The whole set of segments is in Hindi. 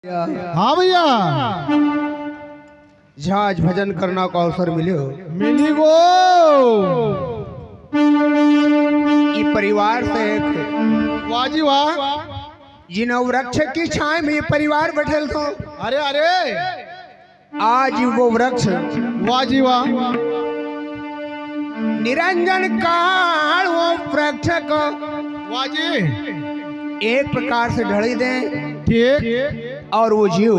हाँ भैया झाज भजन करना को अवसर मिलियो मिली गो ये परिवार से एक वाजी वाह। जिन वृक्ष की छाए में ये परिवार बैठल थो। अरे अरे आज वो वृक्ष वाजी वाह। निरंजन काल वो वृक्ष को वाजी एक प्रकार से ढड़ी दे ठीक और वो जीव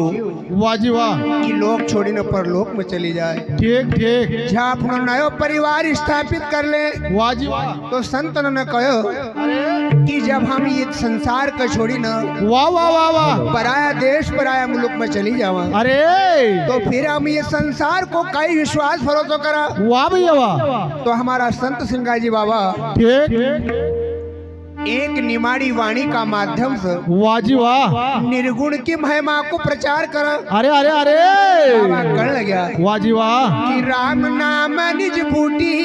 वाजी वाह। की लोक छोड़ी न परलोक में चली जाए। ठीक ठीक जहाँ अपना नयो परिवार स्थापित कर ले वाजी वाह। तो संत ने कहो कि जब हम ये संसार को छोड़ी न वाह वाह वाह वाह। पराया देश पराया मुल्क में चली जावा अरे तो फिर हम ये संसार को कई विश्वास भरोसा करा। वाह भैया वाह। तो हमारा संत सिंगाजी बाबा ठीक एक निमाड़ी वाणी का माध्यम से वाजी वाह। निर्गुण की महिमा को प्रचार कर अरे अरे अरे बाबा कर लगा वाजी वाह। कि राम नाम निज बूटी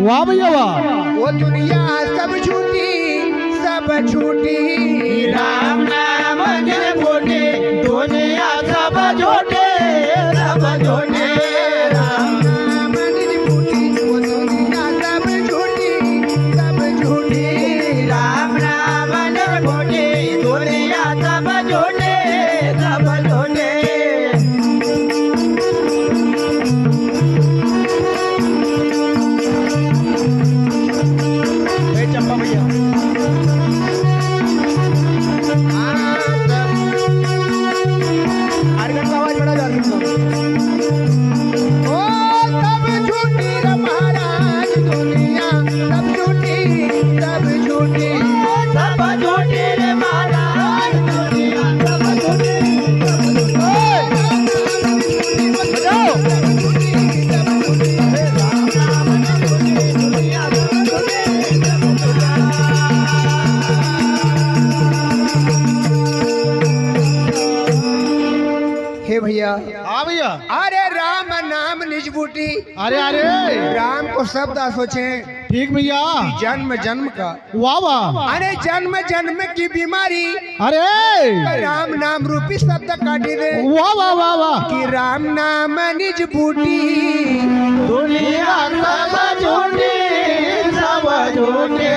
वाह भैया वाह। वो दुनिया सब झूठी राम नाम निज बूटी दुनिया सब झूठी सब झूठी। राम नाम निज बूटी वो दुनिया सब झूठी राम नाम निज बूटी दुनिया सब झूठी सब झूठी। चंपा भैया आर्गन का आवाज बड़ा जाती है। ओ सब झूठी रे महाराज दुनिया सब झूठी सब झूठी रे महाराज दुनिया सब झूठी। हे भैया हाँ भैया। अरे राम नाम निज बूटी। अरे अरे राम को शब्द सोचे ठीक भैया। जन्म जन्म का वाह वाह। अरे जन्म जन्म की बीमारी अरे राम नाम रूपी शब्द काटी दे वाह वाह वाह वाह। कि राम नाम निज बूटी दुनिया सब झूठी सब झूठी।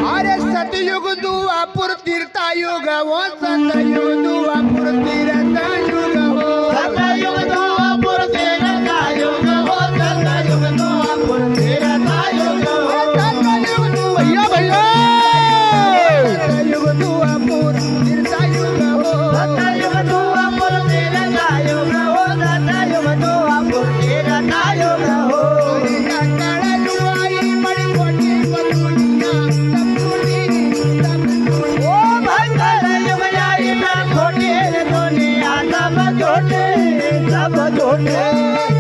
अरे सतयुग दुआपुर तीर्था युग वो सतयुग दुआपुर तीर्था युग हो सतयुग दुआपुर तेरा युग हो सतयुग दुआपुर तेरा युग हो। सतयुग भैया भैया सतयुग दुआपुर तीर्था युग हो सतयुग दुआपुर तेरा युग हो सतयुग दुआपुर तेरा युग हो। काला दुआई बड़ी कोठी वो दुनिया सब झूठी सब झूठी। ओ भंगर युग आई ना खोटी रे दुनिया सब झूठी सब झूठी।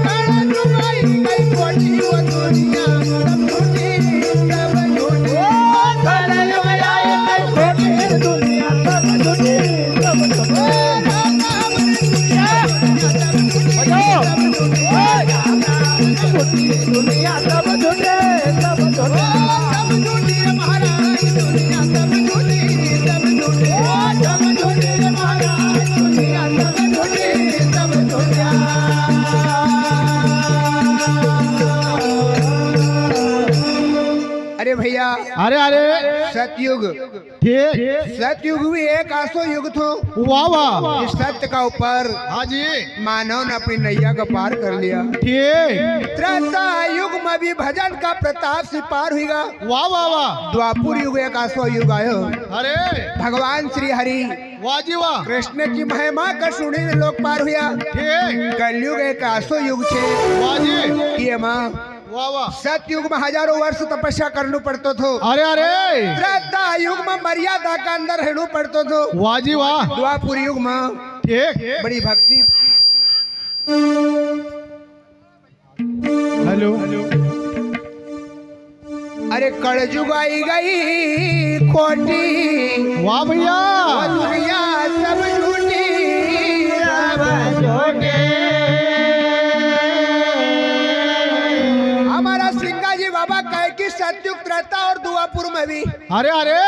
काला दुआई बड़ी कोठी वो दुनिया सब झूठी सब झूठी। ओ भंगर युग आई ना खोटी रे दुनिया सब झूठी सब झूठी। दुनिया सब झूठे सब झूठे। सब झूठी रे महाराज दुनिया सब झूठी सब झूठी। सब झूठे रे महाराज दुनिया सब झूठे सब झूठे। अरे भैया अरे अरे सतयुग ठीक सतयुग भी एक आसो युग थो। वाह वाह। इस सत्य का ऊपर हाँ जी मानव ने अपनी नैया का पार कर लिया। ठीक त्रेता युग में भी भजन का प्रताप से पार हुईगा। वाह वाह वाह। द्वापुर युग एक आसो युग आयो। अरे भगवान श्री हरि वाह जी वाह। कृष्ण की महिमा का सुनी लोग पार हुआ। ठीक कलयुग एक आसो युग छे वाह जी कि माँ वाह वाह। सतयुग में हजारों वर्ष तपस्या करना पड़तो थो। अरे अरे त्रेता युग में मर्यादा का अंदर रहना पड़तो थो। वाह जी वाह। द्वापुर युग में ठीक बड़ी भक्ति। हेलो अरे कलयुग आई गई खोटी वाह भैया। दुनिया सब झूठी सब झूठे। हमारा सिंगाजी बाबा कहे कि सतयुग त्रेता और दुआपुर में भी अरे अरे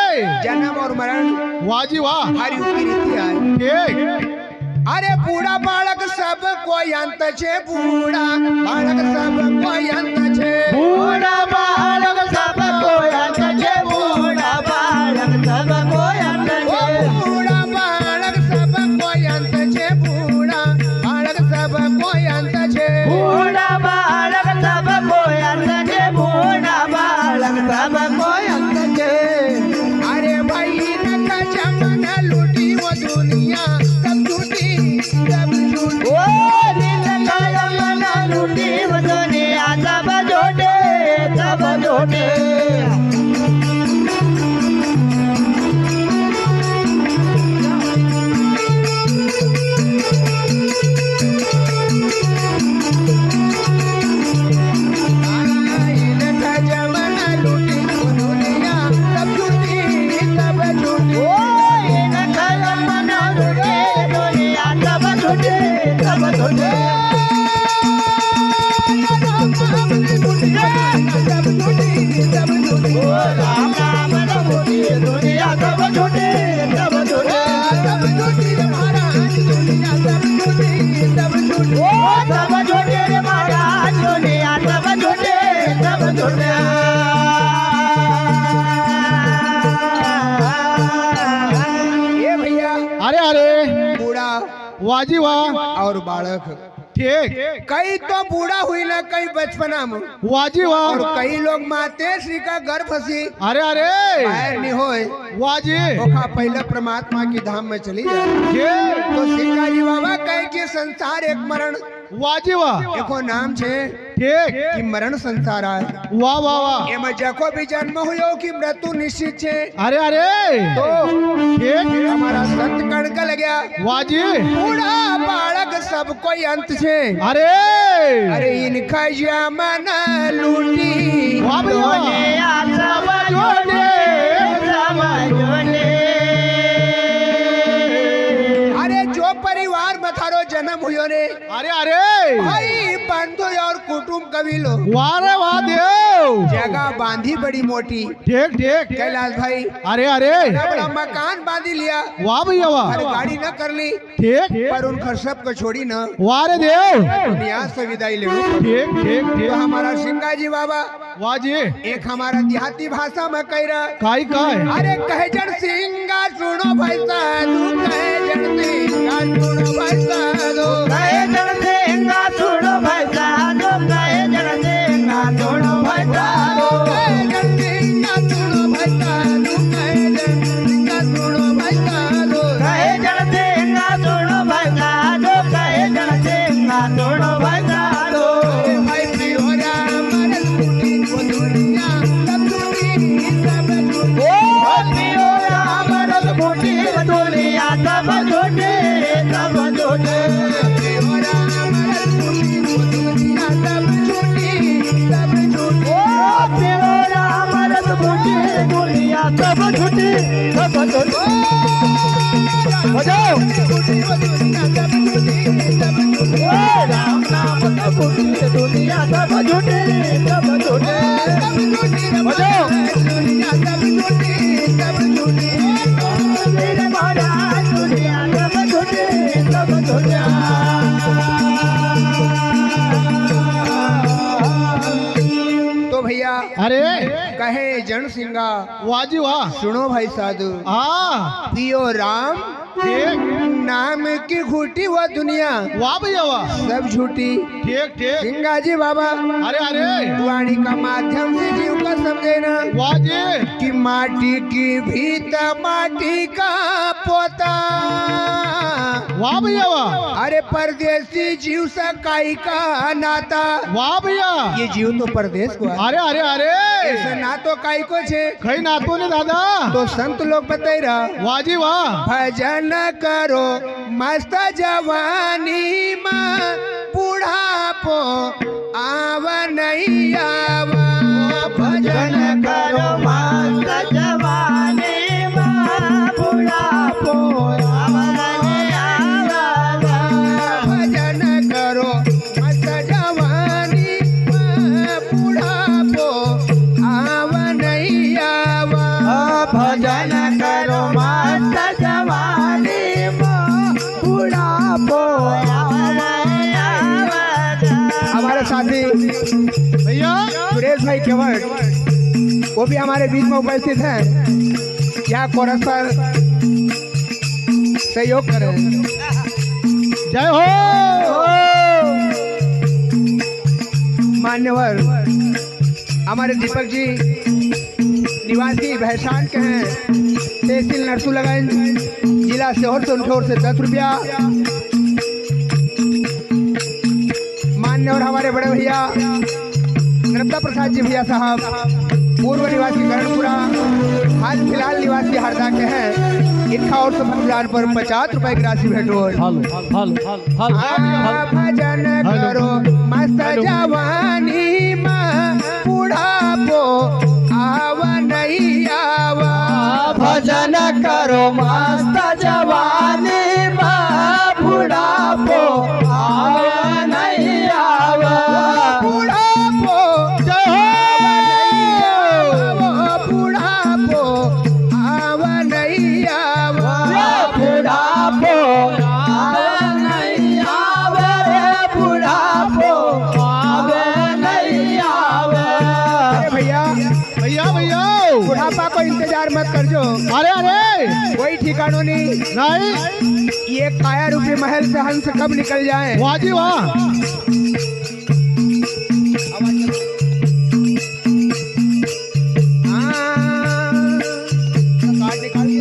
जन्म और मरण वाह जी वाह हर युग की रीति है। ठीक अरे बूढ़ा बालक सब कोई अंत छे, बूढ़ा बालक सब कोई अंत छे। बूढ़ा बालक सब कोयंत छे, बूढ़ा बालक सब कोयंत ओ छे। बूढ़ा बालक सब कोई अंत छे, बूढ़ा बालक सब कोई अंत छे। बूढ़ा बालक सब कोयंत छे, बूढ़ा बालक सब कोयंत छे। अरे भाई नका जमाना लूटी वो दुनिया सब झूठी सब झूठी। ओ दिन का जमाना लूटी वो दुनिया सब झूठे सब झूठे। नका जमाना लूटी वो दुनिया सब झूठी सब झूठी। ओ दिन का जमाना लूटी दुनिया सब झूठे सब झूठे। ओ राम राम लूटी दुनिया सब झूठे सब झूठे। ओ सब झूठे रे महाराज दुनिया सब झूठे सब झूठे। ये भैया अरे अरे बूढ़ा वाह जी वाह और बालक, ठीक कई तो बूढ़ा हुई ना, कई बचपना में, वाह जी और वाह कई लोग माते श्री का गर्भ फंसी अरे अरे बाहर नहीं होए। वाह जी ओखा पहले परमात्मा की धाम में चली जाए। ठीक तो सिंगाजी बाबा कहे कि संसार एक मरण, वाह जी वाह देखो नाम छे ठीक कि मरण संसार है। वाह वाह वाह एम जको भी जन्म हुयो कि मृत्यु निश्चित छे। अरे अरे तो ठीक हमारा संत कण का लग्या वाह जी बूढ़ा बालक सब कोई अंत छे। अरे अरे इनका जमन लूटी वाह भैया दुनिया सब झूठे सब झूठे। अरे जो परिवार में थारो जन्म हुयो रे अरे अरे भाई बंधु और कुटुंब कबीलो वाह रे वाह देव जगह बांधी बड़ी मोटी। ठीक ठीक कैलाश भाई अरे अरे बड़ा बड़ा मकान बांधी लिया, वाह भैया वाह पर गाड़ी न कर ली, ठीक पर उनका सब को छोड़ी न वाह रे देव दुनिया से विदाई ले। ठीक ठीक तो ठीक हमारा सिंगाजी बाबा वाह जी एक हमारा देहाती भाषा में कह रहा, काई काय अरे कहे जन सिंगा सुनो भाई साधु, कहे जन सिंगा सुनो भाई साधु। कहे जन सिंगा सुनो भाई साधु, कहे जन सिंगा सुनो भाई साधु। कहे जन सिंगा सुनो भाई साधु, कहे जन सिंगा सुनो भाई साधु। कहे जन सिंगा सुनो भाई साधु, कहे जन सिंगा सुनो भाई साधु। भाई प्रियो राम रसूली वो दुनिया सब झूठी सब झूठी। ओ पियो राम रस बूटी दुनिया सब झूठे सब झूठे। प्रियो राम रसूली वो दुनिया सब झूठी सब झूठी। ओ पियो राम रस बूटी दुनिया सब झूठे सब झूठे। बजाओ ओ राम नाम सब बूटी दुनिया सब झूठे सब झूठे। बजाओ मेरे महाराज दुनिया सब झूठे सब झूठे। तो भैया अरे कहे जन सिंगा वाह जी वाह सुनो भाई साधु, हाँ पियो राम ठीक नाम की घूटी वो दुनिया वाह भैया वाह सब झूठी। ठीक ठीक सिंगाजी बाबा अरे अरे वाणी का माध्यम से जीव का समझेना वाह जी कि माटी की भीत माटी का पोता। वाह भैया वाह अरे परदेसी जीव से काई का नाता। वाह भैया ये जीव तो परदेश को है, अरे अरे अरे ऐसे ना तो काई को छे। कई नातो ने दादा तो संत लोग बताई रहा वाह जी वाह भजन करो मस्त जवानी माँ, बुढ़ापो आव नहीं आवा। भजन करो मस्त जवानी माँ, बुढ़ापो आवाज़ आवाज़। भजन करो मस्त जवानी माँ, बुढ़ापो आव नहीं आवा। भाई केवट वो भी हमारे बीच में उपस्थित हैं, यहाँ कोरस पर सहयोग करें। जय हो। मान्यवर हमारे दीपक जी निवासी भैसान के हैं, तहसील नरसुलगंज, जिला सीहोर से उनकी ओर से 10 रुपया। मान्यवर हमारे बड़े भैया नर्मदा प्रसाद जी भैया साहब, पूर्व निवासी करणपुरा, हाल फिलहाल निवासी हरदा के हैं, इनका और सब मतदान पर 50 रुपए की राशि भेटो। भजन करो मस्त जवानी में बुढ़ापो आव नहीं आवा, भजन करो मस्त जवानी में बुढ़ापो आवा नहीं आवा। बुढ़ापो जय हो। बुढ़ापो आव नहीं आवा, बुढ़ापो आवे नहीं आवे रे, बुढ़ापो आवे नहीं आवे। अरे भैया भैया भैया बुढ़ापा को इंतजार मत कर जो, अरे अरे कोई ठिकानों नहीं। नहीं ये काया रूपी महल से हंस कब निकल जाए। वाह जी वाह। कार्ड निकाल के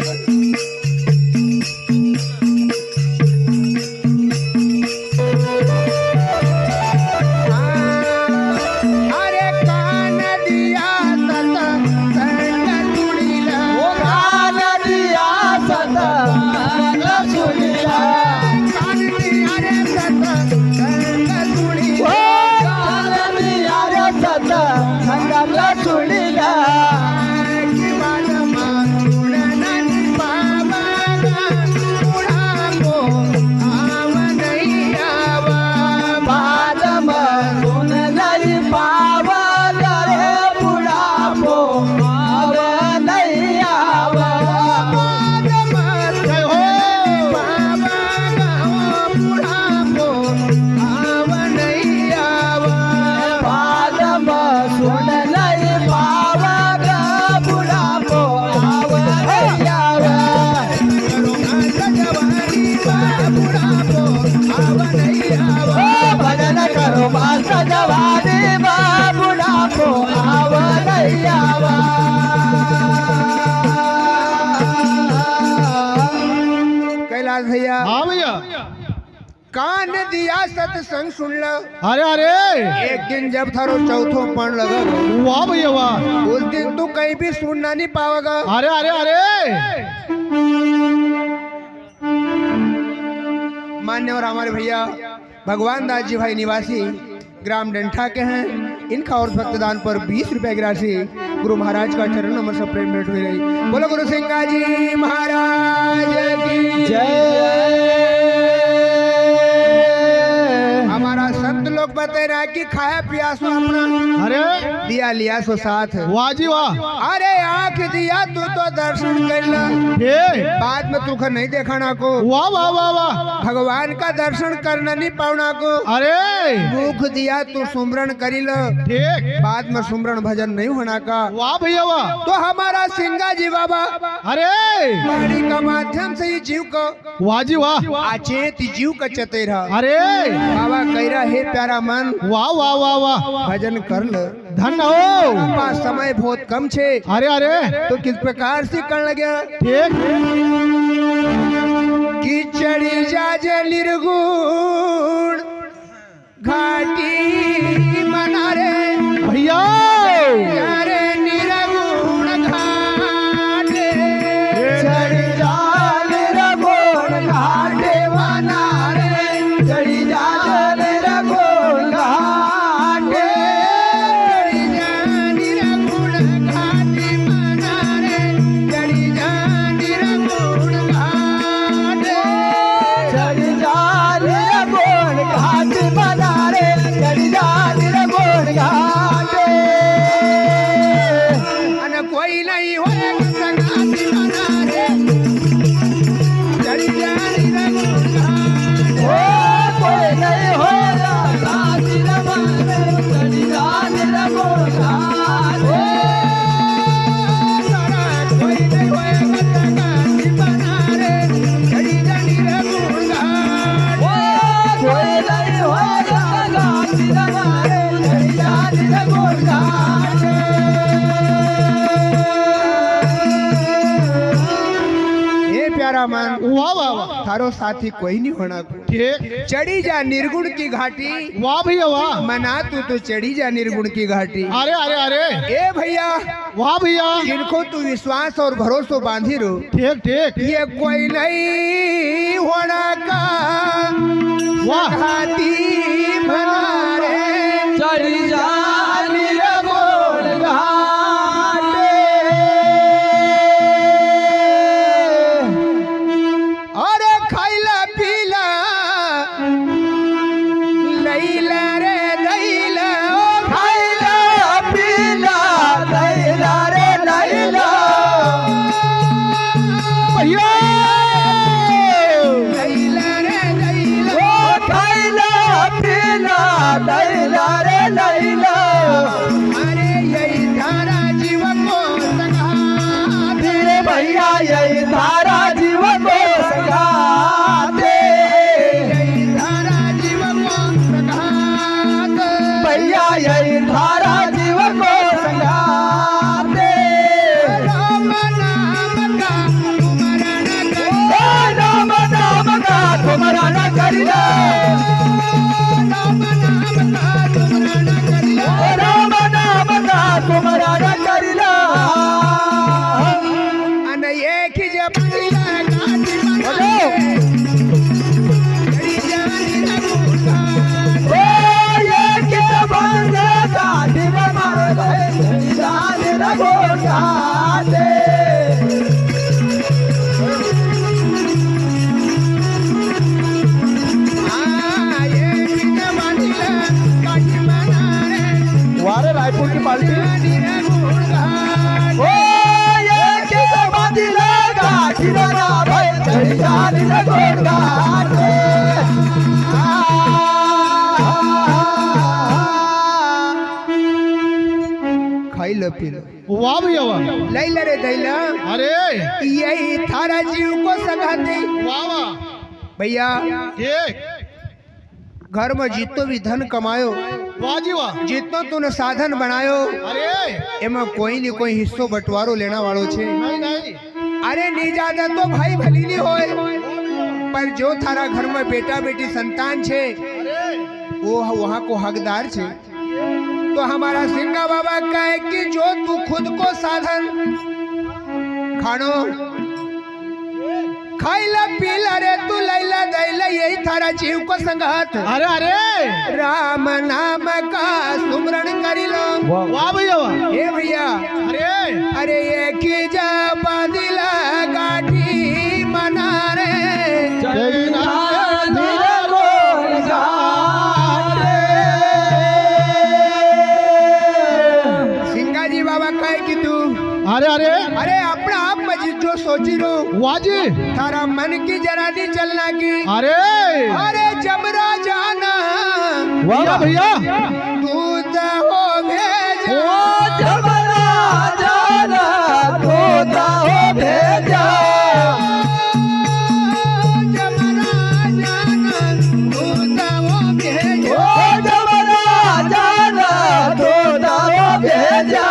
अरे कान दिया सत संग तुड़ीला, कान दिया सत संग तुड़ीला, कान दिया रे सत संग तुड़ीला, कान दिया रे सत संग तुड़ीला। की बात मानुण नहीं पावागा, बुढ़ापो आव नहीं आवा, बाद में सुन नहीं पावा रे, बुढ़ापो आवे नहीं आवा। जय हो। बाद में सुन नहीं पावा रे, बुढ़ापो आवे नहीं आवा। भजन करो मस्त जवानी में बुढ़ापो आवे नहीं आवा। कैलाश भैया हाँ भैया। कान दिया सत्संग सुन लो, अरे अरे एक दिन जब थारो चौथो पण लगा, वाह भैया वाह। उस दिन तू कहीं भी सुनना नहीं पाओगा। अरे अरे अरे मान्यवर हमारे भैया भगवान दास जी भाई निवासी ग्राम डंठा के हैं, इनका और भक्तदान पर 20 रुपए की राशि गुरु महाराज का चरण नमन से प्रेम भेंट हुई रही। बोलो गुरु सिंगा जी महाराज की जय। हमारा संत लोग बता रहा कि खाया पिया सो अपना, अरे दिया लिया सो साथ। वाह जी वाह। अरे आंख दिया तू तो दर्शन कर ला, हे बाद में तुख नहीं देखाना को, वाह वाह वाह वाह। भगवान का दर्शन करना नहीं पावना को। अरे मुख दिया तू सुमरण करी लो, ठीक। बाद में सुमरण भजन नहीं होना का। वाह भैया वाह। तो हमारा सिंगा जी बाबा अरे वाणी का माध्यम से ही जीव को वाह जी वाह। अचेत जीव का चतेरा अरे बाबा कैरा हे प्यारा मन वाह वाह वाह वाह। भजन कर लो। धन्य हो। पास समय बहुत कम छे, अरे अरे तो किस प्रकार से कर लगे ठीक। कि चढ़ी जाजे निर्गुण घाटी मना रे भैया रे निर्गुण घाटे, चढ़ी जाल रघोन घाटे बना रे, चढ़ी जाल रघोन घाटे। चढ़ी जा निर्गुण घाटी मना रे, चढ़ी जा निर्गुण घाटे, चढ़ी जाल मन वाह वाह वाह थारो साथी कोई नहीं होना को। ठीक चढ़ी जा निर्गुण की घाटी, वाह भैया वाह मना तू तो चढ़ी जा निर्गुण की घाटी। अरे अरे अरे ए भैया वाह भैया जिनको तू विश्वास और भरोसा बांधी रो, ठीक ठीक ये कोई नहीं होना का वाह हाथी बना रे। चढ़ी जा निर्गुण घाटे। अरे खाइला पीला लैला रे दैला, ओ खाइला पीला लैला रे लैला। भैया लैला रे दैला, ओ खाइला पीला लैला रे लैला। अरे यही धारा जीव को सखा तेरे भैया यही धारा जीव को सगाते। यही धारा जीव को सखा भैया यही धारा जीव को सगाते। राम नाम का तुम्हारा न कर, ओ राम नाम का तुम्हारा न करिला। राम नाम का तुम्हारा न करिला। ओ राम नाम का तुम्हारा न करिला। अन एक जबानीला काटी बोलो। जड़ी जानी न भूलता। ओ ये कित बंदे गाड़ी बना दे जान न गोटाते। ये जबानीला काटी मना रे वारे रायपुर की पार्टी। जानी न भूलता। ओ ये कित बंदिला गाड़ी बना दे जान न गोटाते। खाई लो पी लो वाह भैया वाह लैला रे दैला, अरे यही थारा जीव को सगाते। वाह वाह भैया ठीक घर में जितो भी धन कमायो, वाह जी वाह जितो तूने साधन बनायो, अरे एमा कोई नहीं कोई हिस्सो बंटवारो लेना वालो छे। नहीं नहीं अरे नहीं ज्यादा तो भाई भली नहीं होए, पर जो थारा घर में बेटा बेटी संतान छे वो वहाँ को हकदार छे। तो हमारा सिंगा बाबा कहे कि जो तू खुद को साधन खानो खाइला पीला रे तू लैला दैला, यही थारा जीव को संगत। अरे अरे राम नाम का सुमरण करी लो। वाह भैया वाह हे भैया अरे अरे ये की जा बादिला गाठी मना रे। जय नारायण निर्गुण घाटे। सिंगा जी बाबा कहे कि तू अरे अरे अरे अपना आप मजीद जो सोची रो वाह जी थारा मन की जरा नहीं चलना की। अरे अरे जबरा जाना वाह भैया तू तो हो भेजा। ओ जबरा जाना तोता हो भेजा। जबरा जाना तू तो हो भेजा। ओ जबरा जाना तोता हो भेजा।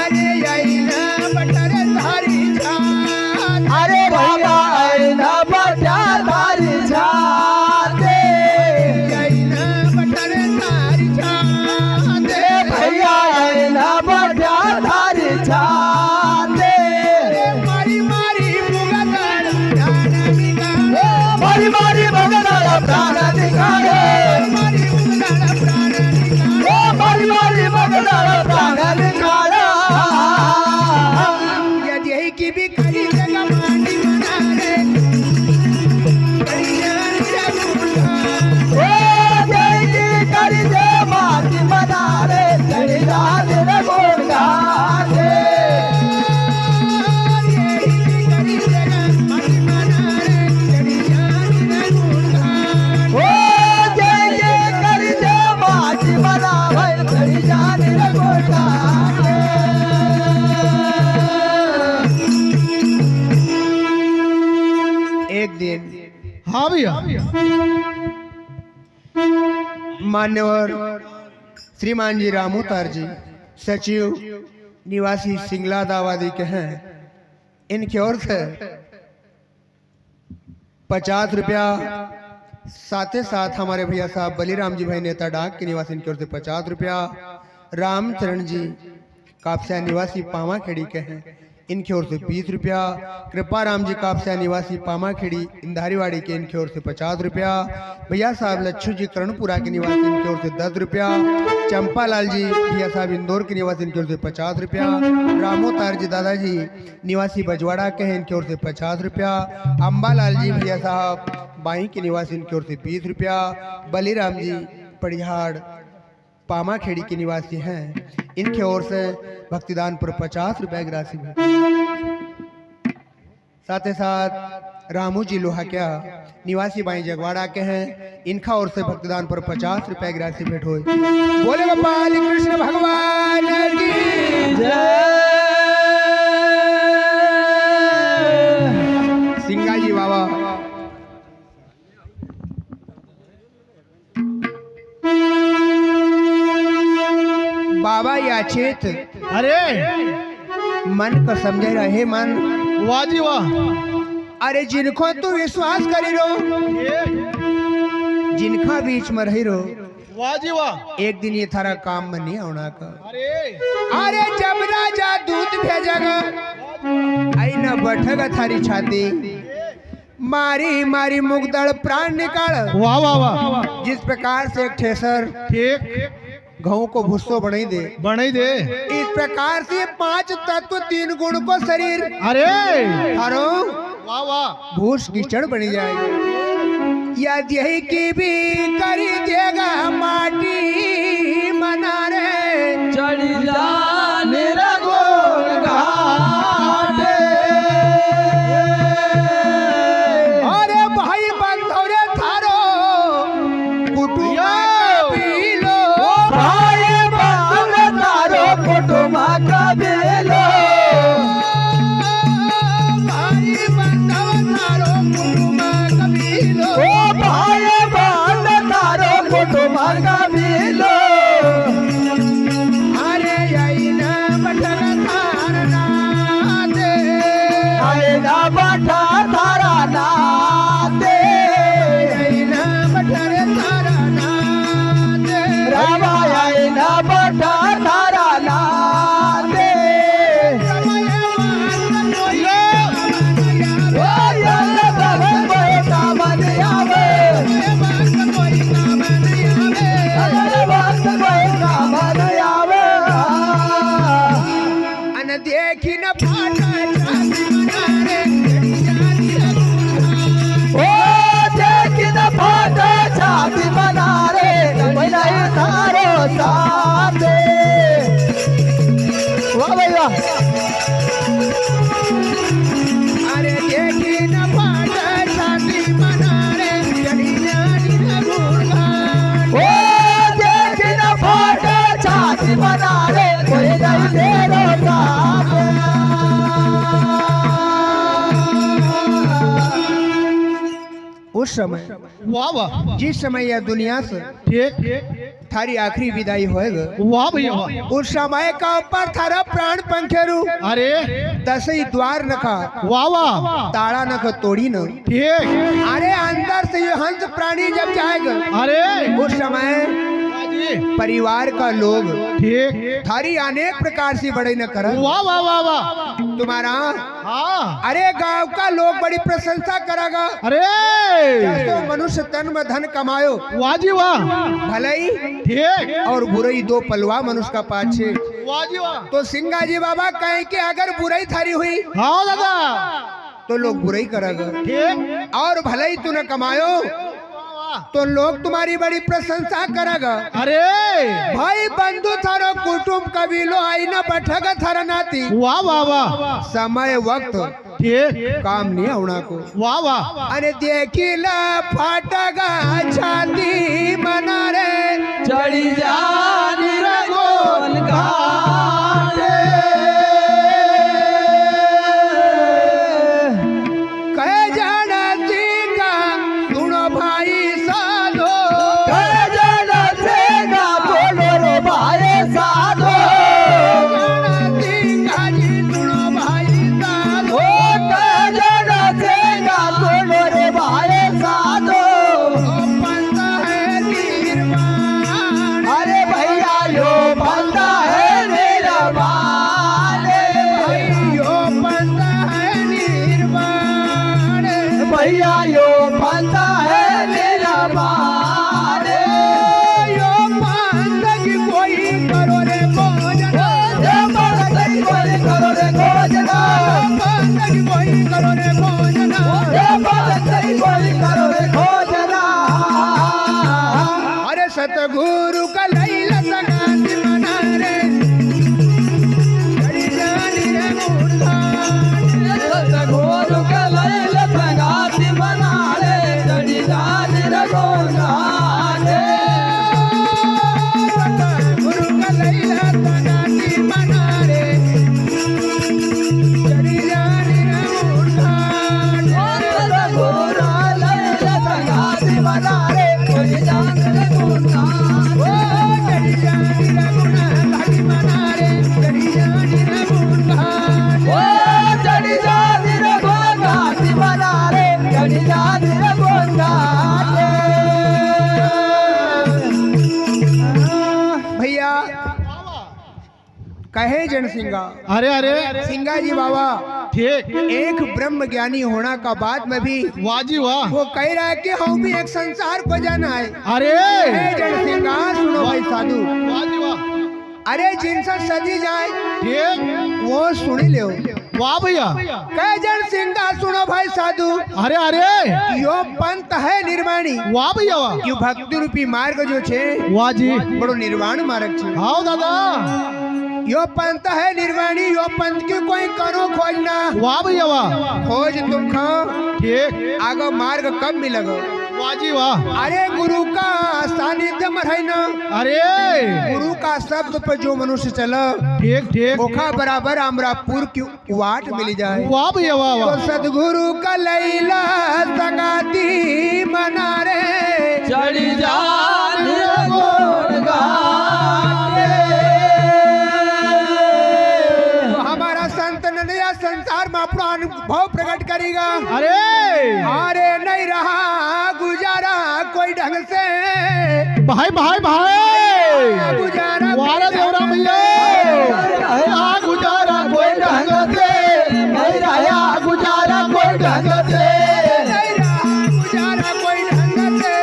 अरे यही ना बटर धारी छात। अरे भैया ऐना बटा धारी छाते। यही ना बटर धारी छात। भैया ऐना बटा धारी छाते। मारी मारी मुगदर जाना बिगाड़े। मारी मारी मगनाला प्राण दिखाए। मारी मुगदर प्राण निकाले। ओ मारी मारी मगनाला प्राण दिखाए। यही की भी खरी जगह माटी बना रे। करियान जगूंगा। ओ जय जी कर दे माटी बना रे चढ़ी जान रे गोड़ घाटे। यही की खरी जगह माटी बना रे। करियान जगूंगा। ओ जय जी कर दे माटी बना रे चढ़ी जान रे गोड़ घाटे। एक दिन हाँ भैया मान्यवर श्रीमान जी रामोतार जी सचिव निवासी सिंगला दावादी के हैं, इनकी ओर से 50 रुपया। साथ ही साथ हमारे भैया साहब बलीराम जी भाई नेता डाक के निवासी इनकी ओर से 50 रुपया। रामचरण जी कापसा निवासी पामा खेड़ी के हैं, इनकी ओर से 20 रुपया। कृपाराम जी कापसा निवासी पामा खेड़ी इंधारीवाड़ी के, इनकी ओर से 50 रुपया। भैया साहब लच्छू जी करणपुरा के निवासी, इनकी ओर से 10 रुपया। चंपालाल जी भैया साहब इंदौर के निवासी, इनकी ओर से 50 रुपया। रामोतार जी दादाजी निवासी बजवाड़ा के हैं, इनकी ओर से 50 रुपया। अम्बालाल जी भैया साहब बाई के निवासी, इनकी ओर से 20 रुपया। बलीराम जी परिहाड़ पामा खेड़ी के निवासी हैं, इनकी ओर से भक्तिदान पर 50 रुपए की राशि भेंट। साथ ही साथ रामू जी लोहाक्या निवासी बाई जगवाड़ा के हैं, इनका ओर से भक्तिदान पर 50 रुपए की राशि भेंट हुई। बोले गोपाल कृष्ण भगवान की जय। सिंगा जी बाबा बाबा याचित अरे मन को समझे रहे मन। वाह जी वाह। अरे जिनको तू विश्वास करी रो, जिनका बीच में रही रो, वाह जी वाह। एक दिन ये थारा काम में नहीं आना का। अरे अरे जब राजा दूध भेजेगा आई न बैठेगा थारी छाती, मारी मारी मुगदड़ प्राण निकाल। वाह वाह वाह। जिस प्रकार से एक ठेसर ठीक घऊ को भुस्सो बनाई दे, बनाई दे। इस प्रकार से 5 तत्व 3 गुण को शरीर अरे हरो वाह वाह। भूष कीचड़ बनी जाएगी। यदि यही की भी करी देगा माटी मना रे चढ़ी जाने रघुर घाटे। अरे भाई बंधौरे थारो कुटुंब पीलो, भाई बाप तारो कुटुंब का बेलो। भाई बंधव थारो कुटुंब कबीलो। ओ भाई बाप तारो कुटुंब का बेलो। अरे यही ना बटन थारना दे, अरे ना बटा तारा नाते। यही ना बटन थारना दे। रामायण ना बटा तारा नाते। ओ यल्ला भगत कोई काम नहीं आवे। अरे भक्त कोई काम नहीं आवे। अन देखी न फाटा ओ देखी न फाटा छाती बना रे पहिला ही थारो साथे। वाह भैया। अरे देखी न फाटा छाती बना रे जड़ी जानी न गुणगान। ओ देखी न फाटा छाती बना रे पहिला ही तेरो साथे। उस समय वाह वाह। जिस समय यह दुनिया से ठीक थारी आखिरी विदाई होएगा, वाह भैया वाह। उस समय का ऊपर थारा प्राण पंखेरु अरे दसई द्वार नखा वाह वाह। ताड़ा नख तोड़ी न। ठीक अरे अंदर से ये हंस प्राणी जब जाएगा, अरे उस समय परिवार का लोग ठीक थारी अनेक प्रकार से बड़े न कर वाह वाह वाह वाह। तुम्हारा। हाँ अरे गांव का लोग बड़ी प्रशंसा करेगा। अरे तो मनुष्य तन में धन कमायो, वाह जी वाह। भलाई ठीक और बुराई दो पलवा मनुष्य का पाछे। वाह जी वाह। तो सिंगा जी बाबा कहें कि अगर बुराई थारी हुई हाँ दादा तो लोग बुराई करेगा, ठीक और भलाई तू न कमायो तो लोग तुम्हारी बड़ी प्रशंसा करेगा। अरे भाई बंधु थारो कुटुंब कबीलो आई न बैठक थारा नाती। वाह वाह वाह। समय वक्त ठीक काम नहीं होना को। वाह वाह। अरे देखिला फाटगा छाती मना रे चढ़ी जानी रघुर घाटे। कहे जानती का सुनो भाई साधो, कहे जानती का बोलो रे भाई साधो। जानती का जी सुनो भाई साधो। ओ कहे जानती का बोलो रे भाई भैया यो पंथ है निर्माण यो पंथ की कोई करो रे खोजना ये पंथ की कोई करो रे खोजना पंथ की कोई करो रे खोजना ये पंथ की कोई करो रे खोजना अरे सतगुरु का लैला संगाती मना रे जड़ी जानी रे मुर्दान सतगुरु के लैल संगाती मना रे जड़ी जान रे गोगाने सतगुरु का लैला संगाती मना रे जड़ी जानी रे मुर्दान सतगुरु लैल संगाती मना रे जड़ी जान रे गोगाने ओ जड़ी जानी रे गुनागाती मना रे जड़ी जानी रे मुर्दान ओ जड़ी जान रे गोगाती मना रे जड़ी जान रे गोगाने भैया कहे जन सिंगा अरे अरे सिंगा जी बाबा ठीक एक ब्रह्म ज्ञानी होना का बाद में भी वाजी वाह वो कह रहा है कि हम भी एक संसार को जाना है। अरे कहे जन सिंगा सुनो भाई साधु वाजी वाह अरे जिनसे सजी जाए ठीक वो सुनी ले वाह भैया कहे जन सिंगा सुनो भाई साधु अरे अरे यो पंथ है निर्वाणी वाह भैया वाह यो भक्ति रूपी मार्ग जो छे वाजी बड़ो निर्वाण मार्ग छे। हाँ दादा यो पंथ है निर्वाणी यो पंथ की कोई करो खोजना वाह भैया वाह खोज तुम खाओ ठीक आगो मार्ग कब मिलेगो वाजी वाह अरे गुरु का सानिध्य में रहना अरे गुरु का शब्द पे जो मनुष्य चला ठीक ठीक ओखा बराबर अमरापुर की वाट मिल जाए। वाह भैया वाह तो वाह सदगुरु का लैला संगाती मना रे जड़ी जान रे गोगाने तो हमारा संत नया संसार में अपना अनुभव प्रकट करेगा। अरे अरे नहीं रहा गुजारा कोई ढंग से भाई भाई भाई गुजारा वारा देवरा भैया रहा गुजारा कोई ढंग से नहीं रहा गुजारा कोई ढंग से नहीं रहा गुजारा कोई ढंग से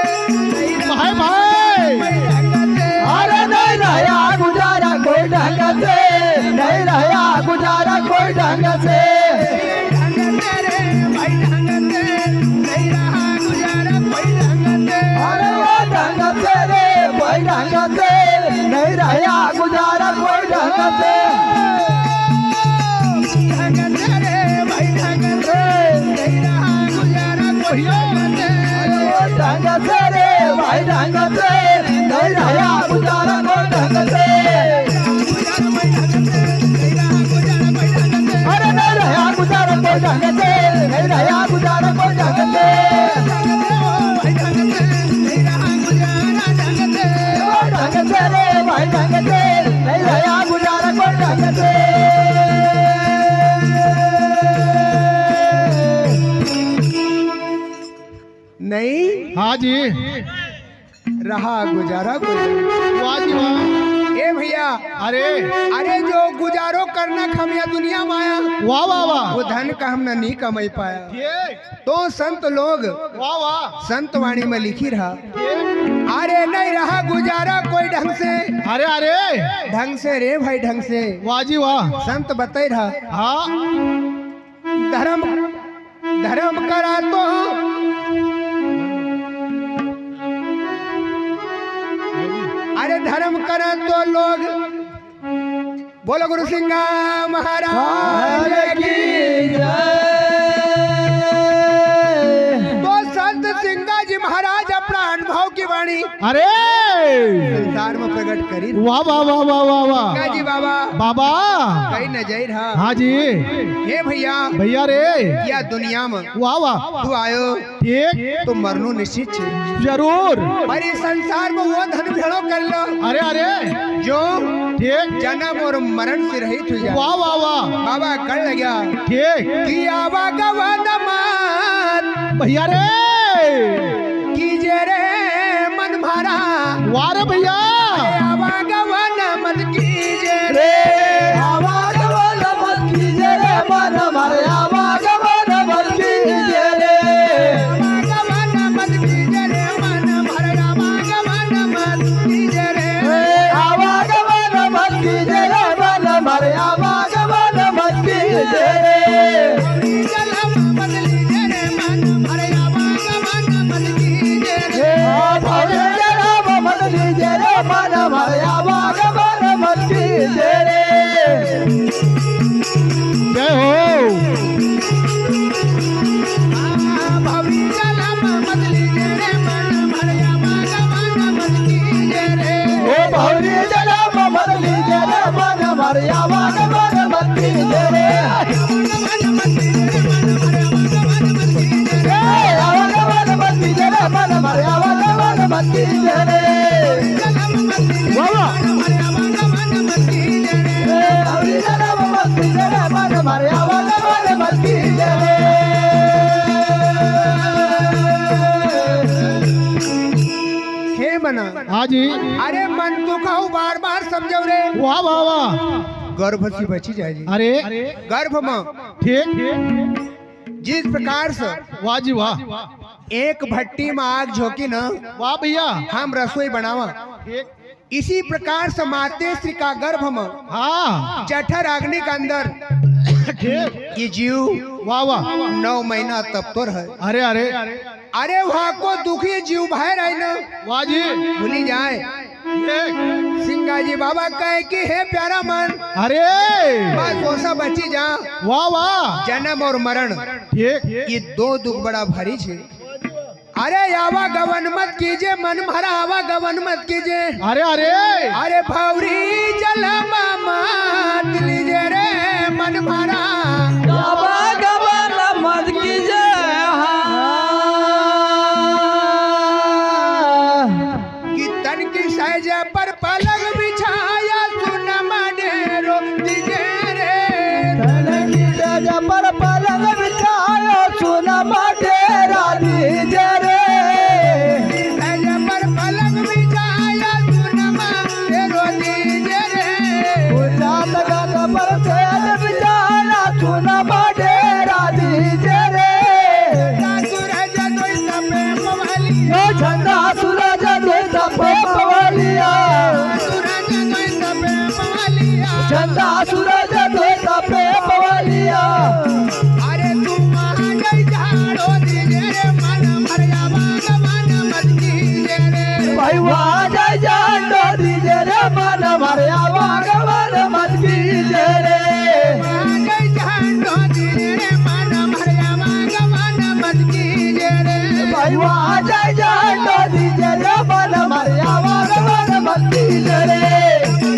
नहीं रहा भाई भाई कोई ढंग से अरे नहीं रहा गुजारा कोई ढंग से नहीं रहा गुजारा कोई ढंग से ढंग से रे भाई ढंग से नहीं रहा गुजारा कोई ढंग से अरे वो ढंग से रे कोई ढंग से नहीं रहा गुजारा कोई ढंग से ढंग से रे भाई ढंग से नहीं रहा गुजारा कोई ढंग से वो ढंग से रे भाई ढंग से नहीं रहा गुजारा कोई ढंग से अरे नहीं रहा गुजारा कोई ढंग से नहीं रहा गुजारा कोई ढंग से वो ढंग से रे भाई ढंग से नहीं रहा गुजारा कोई ढंग से नहीं हाँ जी रहा गुजारा कोई वाजी वाह ए भैया अरे अरे जो गुजारो करना खमिया दुनिया में आया वाह वाह वाह वो धन का हमने नहीं कमाई पाया। ठीक तो संत लोग वाह वाह संत वाणी में लिखी रहा ठीक अरे नहीं रहा गुजारा कोई ढंग से अरे अरे ढंग से रे भाई ढंग से वाजी वाह संत बता रहा हाँ धर्म धर्म करा तो अरे धर्म करा तो लोग बोलो गुरु सिंगा महाराज की तो संत सिंगा जी महाराज अपना अनुभव की वाणी अरे संसार में प्रकट करी वाह वाह वाह वाह वाह वाह सिंगा जी बाबा बाबा कहीं न जाई रहा हाँ जी हे भैया भैया रे या दुनिया में वाह वाह तू आयो ठीक तो मरनो निश्चित छे जरूर पर इस संसार में वो धन भेड़ो कर लो अरे अरे जो ठीक जन्म और मरण से रहित हो जाए। वाह वाह वाह बाबा कर लगा ठीक कि आवागमन मत भैया रे कीजे रे मन भरा वाह रे भैया आवागमन मत कीजे रे आवागमन मत कीजिए रे मन हमारे आवागमन मत कीजिए रे मत कीजिए रे बाबा हरी जन्म मत कीजिए रे मन मारे आवागमन मत कीजिए रे हे मना हाँ जी अरे मन तो खाओ बार बार समझो रे वाह वाह वाह गर्भ से बची जाए जी अरे गर्भ में ठीक जिस प्रकार से वाह जी वाह एक भट्टी में आग झोंकी न वाह भैया हम रसोई बनावा ठीक इसी प्रकार से माते श्री का गर्भ में हाँ जठर अग्नि के अंदर ठीक ये जीव वाह वाह 9 महीना तब तो है अरे अरे अरे वहाँ को दुखी जीव बाहर आई न वाह जी भूली जाए ठीक सिंगा जी बाबा कहे कि हे प्यारा मन अरे बस वो सब बची जा वाह वाह जन्म और मरण ठीक ये दो दुख बड़ा भारी छे अरे आवागमन मत कीजिए मन भरा आवागमन मत कीजिए अरे अरे अरे भौरी जलमा मत लीजिए रे मन भरा आवागमन मत कीजिए कि तन की सहज पर पलंग बिछाया सुन मडेरो दीजिए रे पर पलंग बिछायो सुन डेरा दीजिए रे सहज पर पलंग बिछाया सुन मडेरो दीजिए रे जात गात पर सेज बिछाया सुन डेरा दीजिए रे सूरज दोई तपे पवाली यो झंडा सूरज द्वैत पे पवलिया सूरज दोई तपे पवालिया झंडा सूरज द्वैत पे पवलिया अरे तू वहाँ गई झाड़ो दीजिए रे मन भर आवागमन मत कीजिए रे भाई वहाँ जय जानो दीजिए रे मन भर आवागमन मत कीजिए रे वहाँ गई झाड़ो दीजिए रे मन भर आवागमन मत कीजिए रे भाई वहाँ जय जानो दीजिए रे मन भर आवागमन मत कीजिए रे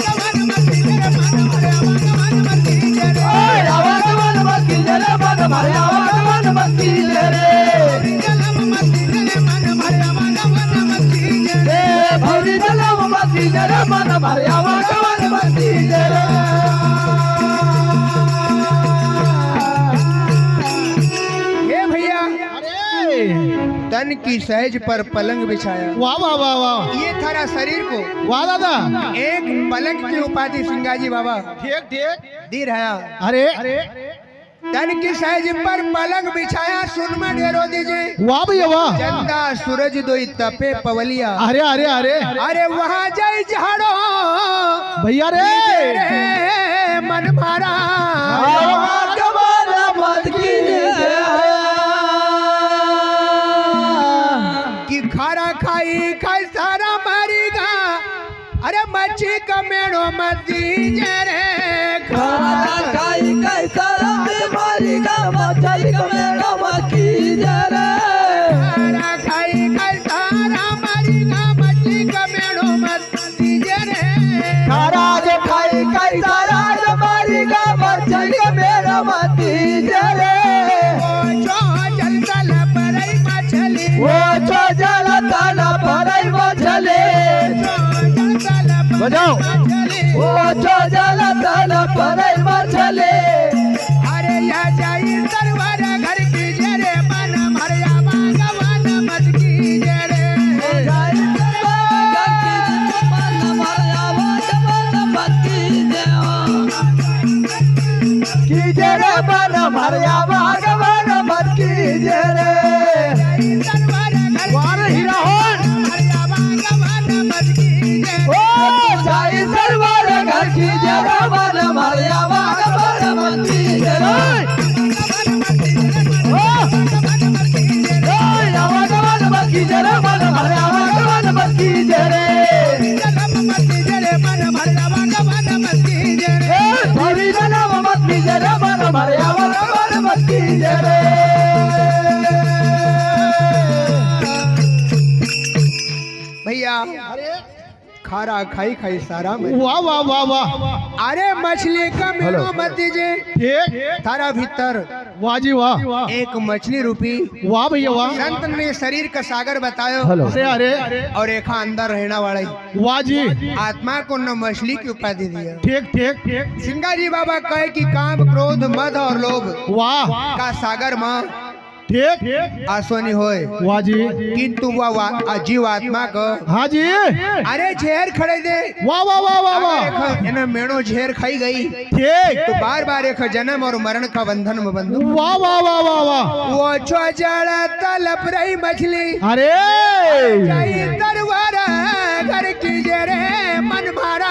आवागमन मत कीजिए रे मन भर आवागमन मत कीजिए रे ओए आवागमन मत कीजिए रे मन भर आवागमन मत कीजिए रे जलम मत कीजिए रे मन भर आवागमन मत कीजिए रे रे भौरी जलम मत कीजिए रे मन भर आवागमन मत कीजिए रे हे भैया अरे तन की सहज पर पलंग बिछाया वाह वाह वाह वाह ये थारा शरीर को वाह दादा एक पलंग की उपाधि सिंगाजी बाबा ठीक ठीक दी रहा अरे अरे तन की सहज पर पलंग बिछाया सुन में डेरो दीजिए वाह भैया वाह चंदा सूरज दोई तपे पवलिया अरे अरे अरे अरे वहाँ जय झाड़ो भैया रे रे मन भरा आवागमन मत कीजिए कि खारा खाई खाई सारा मरीगा अरे मच्छी का मेड़ो मत दीजिए रे खाना खाई कैसा बीमारी का मचल मेरा मत कीजिए रे खारा खाई खाई सारा मरीगा मच्छी का मेड़ो मत दीजिए रे खाना जो खाई कैसा बीमारी का मचल मेरा मत कीजिए रे ओ जो जल तल परई मछली वो जो जल तल परई मछली बजाओ वो जो जल तल परई मछली अरे या जाई सरवर घर कीजिए रे मन भर आवागमन मत कीजिए रे कीजिए रे मन भरिया भागवन मत कीजिए रे सरवर घर वाह हीरा होन भर आवागमन मत कीजिए ओ जाई सरवर घर कीजिए रे मन भरिया भागवन खारा खाई खाई सारा में वाह वाह वाह वाह अरे मछली का मेनू मत दीजिए ठीक थारा भीतर वाह जी वाह एक मछली रूपी वाह भैया वाह संत ने शरीर का सागर बतायो अरे अरे और एक अंदर रहना वाला वाह जी आत्मा को न मछली की उपाधि दिया ठीक ठीक ठीक सिंगा जी बाबा कहे कि काम क्रोध मद और लोभ वाह का सागर माँ ठीक आसोनी होए वाह जी किंतु वह जीव आत्मा को हाँ जी अरे झेर खड़े दे वाह वाह वाह वाह वाह अगर इन्हें मेणो झेर खाई गई ठीक तो बार बार एक जन्म और मरण का बंधन में बंधु वाह वाह वाह वाह वाह वो चौजड़ा तलप रही मछली अरे जाई तरवार घर की जरे मन मारा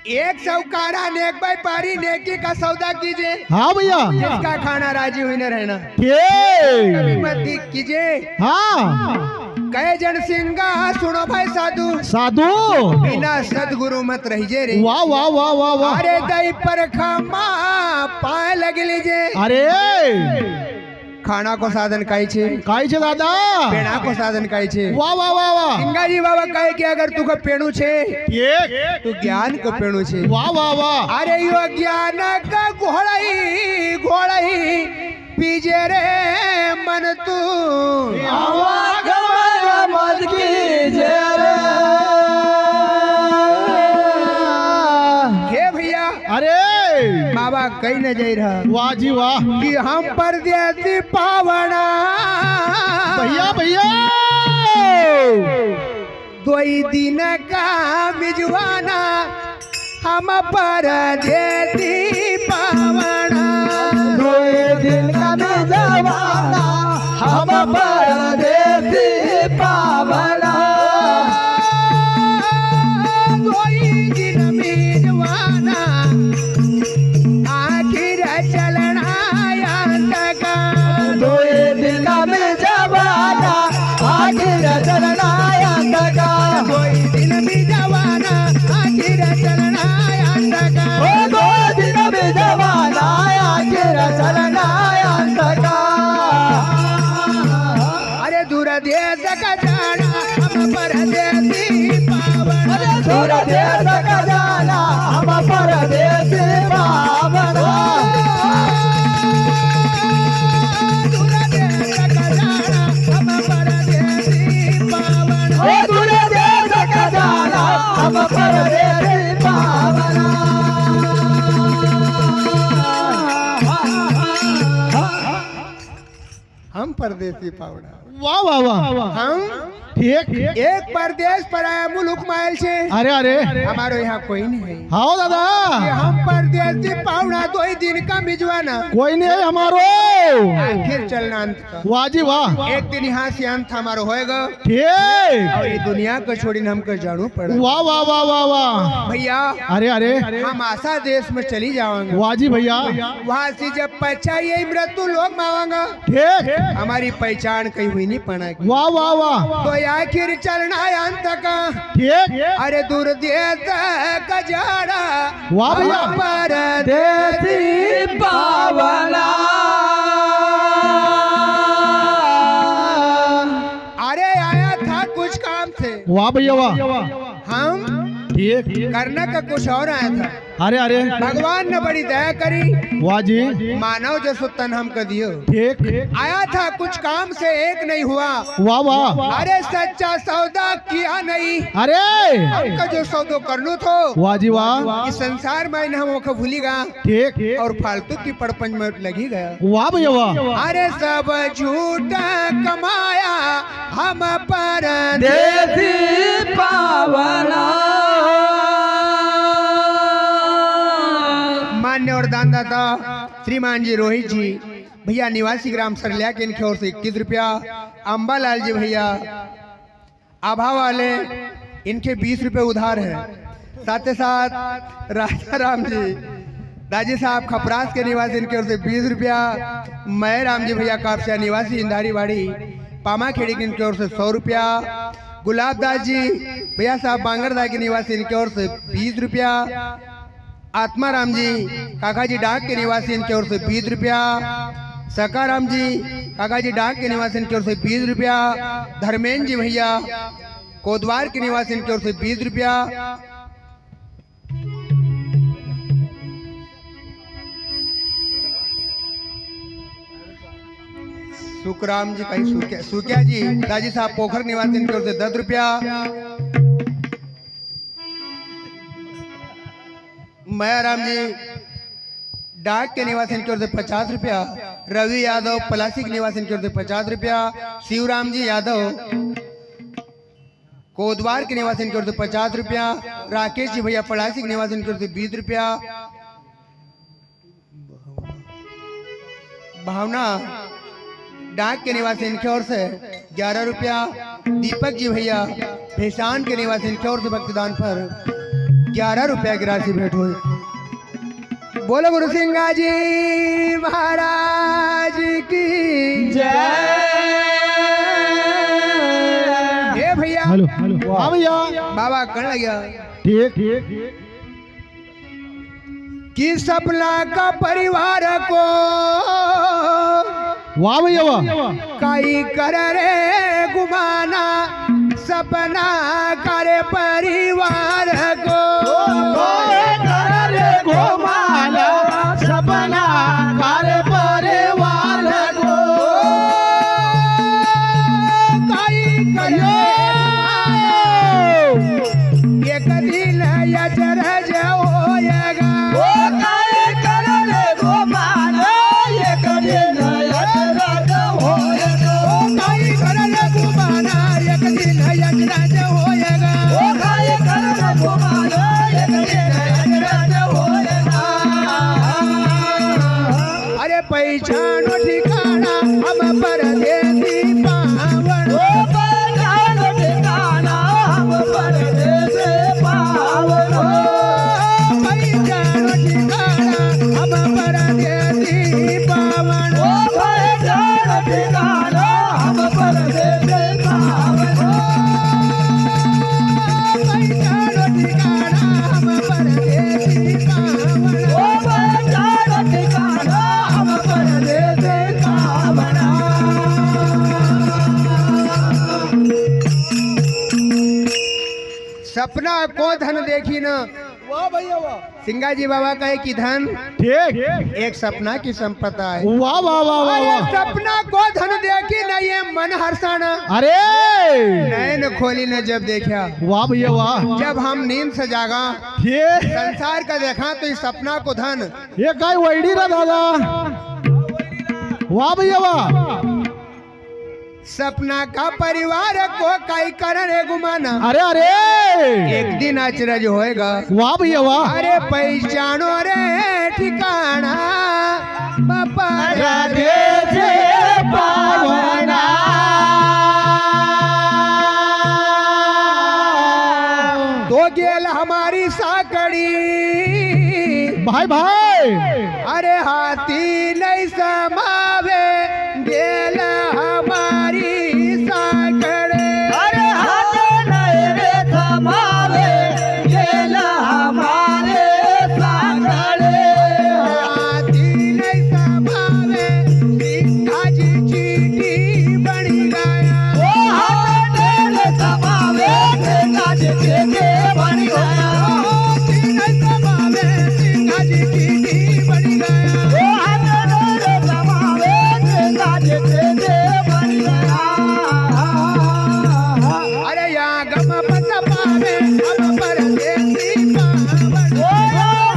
एक सौकारा नेक भाई पारी नेकी का सौदा कीजिए हाँ भैया जिसका खाना राजी हुई न रहना ठीक कभी मत कीजिए हाँ कहे जन सिंगा सुनो भाई साधु साधु बिना सदगुरु मत रहिए रे वाह वाह वाह वाह वाह अरे दही पर खमा पाए लग लीजिए अरे खाना को साधन काई छे काई छे दादा पेड़ा को साधन काई छे वाह वाह वाह वाह सिंगा जी बाबा कहे कि अगर तू को पेणु छे ठीक तो ज्ञान को पेणु छे वाह वाह वाह अरे यो ज्ञान का घोड़ाई पीजे रे मन तू हे भैया अरे बाबा कहीं न जाई रहा वाह जी वाह कि हम परदेसी पावना भैया भैया दोई दिन का मिजवाना हम परदेसी पावना दिन का जवाना हम परदेसी पावना दोई दिन मिजवाना आखिर चलना तका दो दिन का जवाना आखिर चलना तका दोई दिन मिजवाना आखिर चलना तका दो दिन में जवाना आखिर चलना तका अरे दूर देश का जाना हम परदेसी पावन दूर देश का जाना हम परदेसी पावना दूर देश का जाना हम परदेसी पावन दूर देश का जाना हम परदेसी पावना हम परदेसी पावना वाह वाह वाह हम ठीक एक परदेश पराया मुल्क मायल छे अरे अरे हमारो यहाँ कोई नहीं है हाँ दादा ये हम परदेसी पावना दो ही दिन का मिजवाना कोई नहीं है हमारो फिर चलना अंत का वाह जी वाह एक दिन यहाँ से अंत हमारो होएगा ठीक और ये दुनिया को छोड़ीने हमको जानो पड़ा वाह वाह वाह वाह वाह भैया अरे अरे हम आशा देश में चली जाएंगे वाह जी भैया वहाँ से जब पचा ये मृत्यु लोग मांगा ठीक हमारी पहचान कहीं हुई नहीं पड़ा वाह वाह वाह तो आखिर चलना अंत का ठीक अरे दूर देश का जाड़ा वाह भैया परदेसी पावना अरे आया था कुछ काम से वाह भैया वाह हम ठीक करने का कुछ और आया था अरे अरे भगवान ने बड़ी दया करी वाह जी मानव जैसो तन हमको दियो ठीक आया था कुछ काम से एक नहीं हुआ वाह वाह अरे सच्चा सौदा किया नहीं अरे हमका जो सौदो करनो थो वाह जी वाह इस संसार में हम भूलीगा ठीक और फालतू की पड़पंज में लगी गया वाह भैया वाह अरे सब झूठा कमाया हम पर देसी पावना मान्य और दानदाता श्रीमान जी रोहित जी भैया निवासी ग्राम सरलिया के इनकी ओर से 21 रुपया अम्बालाल जी भैया आभा वाले इनके 20 रुपए उधार है साथ ही साथ राजा राम जी राजे साहब खपरास के निवासी इनकी ओर से 20 रुपया मैं राम जी भैया कापसिया निवासी इंदारी बाड़ी पामा खेड़ी की इनकी ओर से 100 रुपया गुलाब दास जी भैया साहब बांगरदा के निवासी इनकी ओर से 20 रुपया आत्माराम जी काका जी डाक के निवासी इनकी ओर से 20 रुपया। सकाराम जी काका जी डाक के निवासी इनकी ओर से 20 रुपया। धर्मेंद्र जी भैया कोतवार के निवासी इनकी ओर से 20 रुपया। सुखराम जी कहीं सुकिया जी दाजी साहब पोखर निवासी इनकी ओर से 10 रुपया। मयाराम जी डाक के निवासी इनकी ओर से 50 रुपया। रवि यादव पलासी के निवासी इनकी ओर से 50 रुपया। शिवराम जी यादव कोतवार के निवासी इनकी ओर से 50 रुपया। राकेश जी भैया पलासी के निवासी इनकी ओर से 20 रुपया। भावना डाक के निवासी इनकी ओर से 11 रुपया। दीपक जी भैया भैसान के निवासी इनकी ओर से भक्तदान पर 11 रुपया की राशि भेंट हुई। बोलो गुरु सिंगा जी महाराज की जय। हे भैया हेलो हेलो हाँ भैया बाबा कर लगा ठीक ठीक कि सपना का परिवार को वाह भैया वाह कई कर रे गुमाना सपना करे परिवार को करे घुमाना सपना करे परिवार को कई करे एक दिन अचरज होएगा करे घुमाना एक दिन अचरज होएगा कई करे गुमाना एक दिन अचरज होएगा करे घुमाना एक दिन अचरज होएगा अरे पहचानो ठिकाना हम परदेसी पावन पहचान ठिकाना हम परदेस पावन पहचानो ठिकाना हम परदेसी पावन पहचान ठिकाना हम परदेस पावन पहचानो ठिकाना हम परदेसी पावन पहचान ठिकाना हम परदेस पावन सपना को धन देखी न वाह भैया वाह सिंगा जी बाबा कहे कि धन ठीक एक सपना की संपदा है। वाह वाह वाह वाह अरे वाह सपना को धन देखी न ये मन हर्षाना अरे नैन खोली न जब देखा वाह भैया वाह जब हम नींद से जागा ठीक संसार का देखा तो इस सपना को धन ये काय वैडी रा दादा वाह भैया वाह सपना का परिवार को कई करण गुमाना अरे अरे एक दिन अचरज होएगा वाह भैया वाह अरे पहचानो रे ठिकाना परदेस पावना तो गेल हमारी साकड़ी भाई भाई अरे हाथी नहीं समावे गेल हमारी साकड़ी अरे हाथ नहीं रे थमावे गेल हमारे सागरे हाथी नहीं समावे सिंहा जी चीटी बन गया ओ हाथ नहीं थमावे काज के बन गया हाथी नहीं समावे सिंहा जी चीटी बन गया ओ हाथ नहीं थमावे काज के बन गया अरे यहाँ गम पत पावे हम परदेसी पावन ओ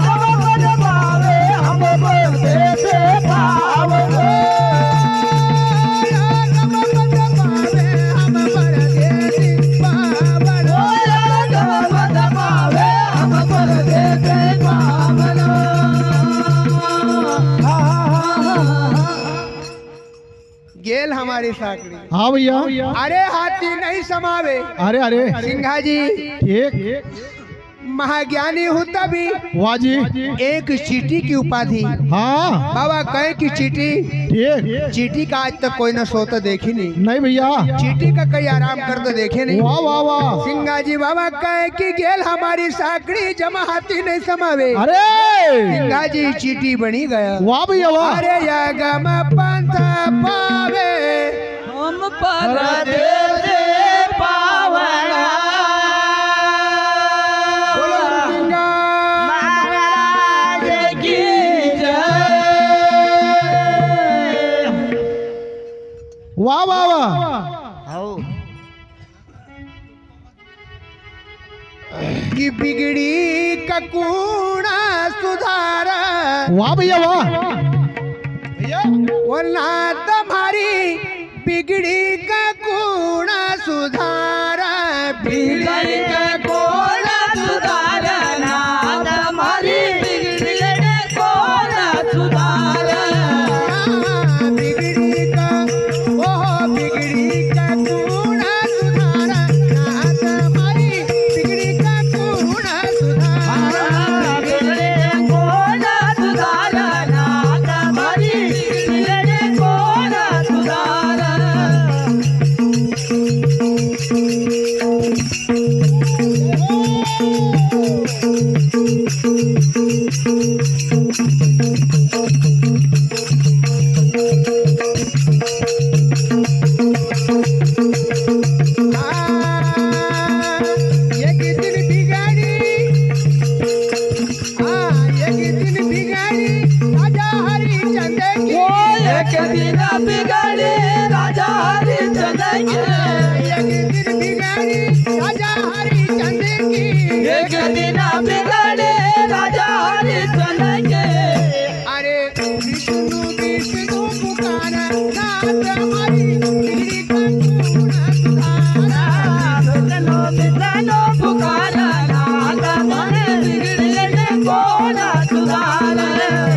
हम बन पावे हम परदेस पावन यहाँ गम पत पावे हम परदेसी पावन गेल हमारी साकड़ी हाँ भैया अरे हाथी नहीं समावे अरे अरे सिंहा जी ठीक महाज्ञानी हूँ तभी वाह जी। एक चीटी की उपाधि। हाँ बाबा कहे की चीटी, ठीक। चीटी का आज तक कोई न सोता देखी नहीं। नहीं भैया। चीटी का कई आराम करते देखे नहीं। वाह वाह वाह। सिंगा जी बाबा कहे की गेल हमारी साकड़ी जमा हाथी नहीं समावे। अरे सिंगा जी चीटी बनी गया। वाह भैया वाह। अरे यागम पंथ पावे हम पर दे पावना बोलो सिंगा महाराज की जय। वाह वाह वाह। की बिगड़ी ककूड़ा सुधारा। वाह भैया वाह। वरना तुम्हारी बिगड़ी का कूड़ा सुधारा। बिगड़ी का कोना सुधारना हमारी बिगड़ने कोना सुधारना। बिगड़ी का ओह बिगड़ी का कूड़ा सुधारा। तुम्हारी बिगड़ी का कूड़ा सुधारा। बिगड़ने कोना सुधारना हमारी बिगड़ने कोना सुधारना। एक दिन बिगाड़ी एक दिन बिगाड़ी राजा हरिचंद्र की। एक दिन बिगड़े राजा हरिचंद्र के। एक दिन बिगाड़ी राजा हरिचंद्र की। एक दिन बिगड़े राजा हरिचंद्र के। अरे विष्णु विष्णु पुकारा नाथ हमारी बिगड़ी का कूड़ा सुधारा। बिगड़नो बिगड़नो पुकारा नाथ हमारे बिगड़ने कोना सुधारा।